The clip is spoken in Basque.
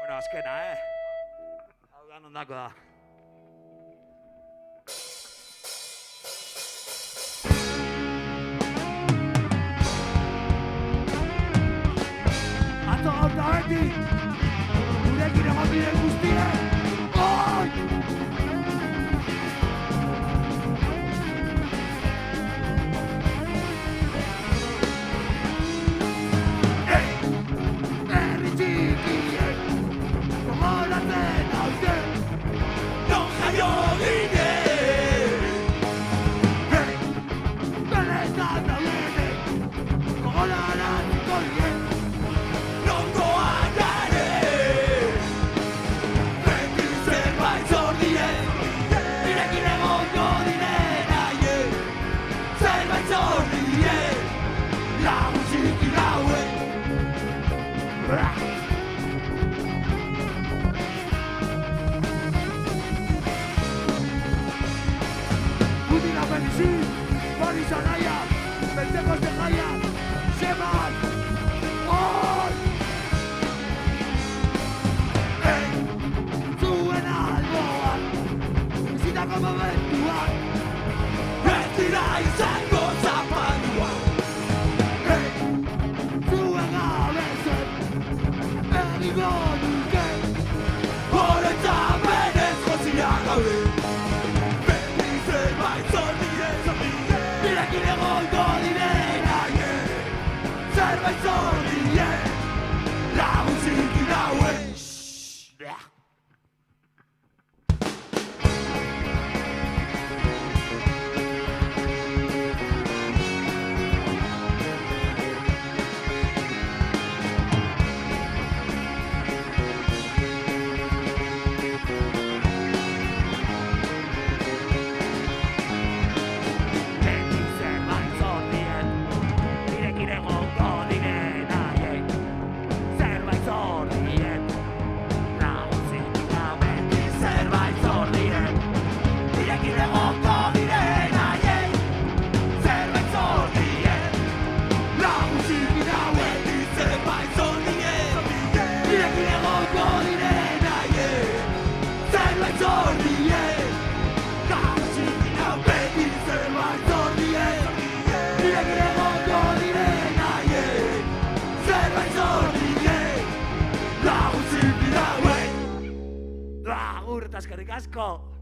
Bueno, azkena, Hau da nondako da. Atzo gaur da beti, gurekin egon diren guztien, Zanaya, Pentecos de Jaya, Sheman, ¡Hoy! ¡Hey! Zuen alboan, bizitako momentuan, betira izango zapaldua. Hey! Zuen gabezen, egingo nuke, horretza benez gozia gaude. Beti zerbait Nirekin egongo direna, zerbait zordie, laguntzikin hauen. Eskerrik asko.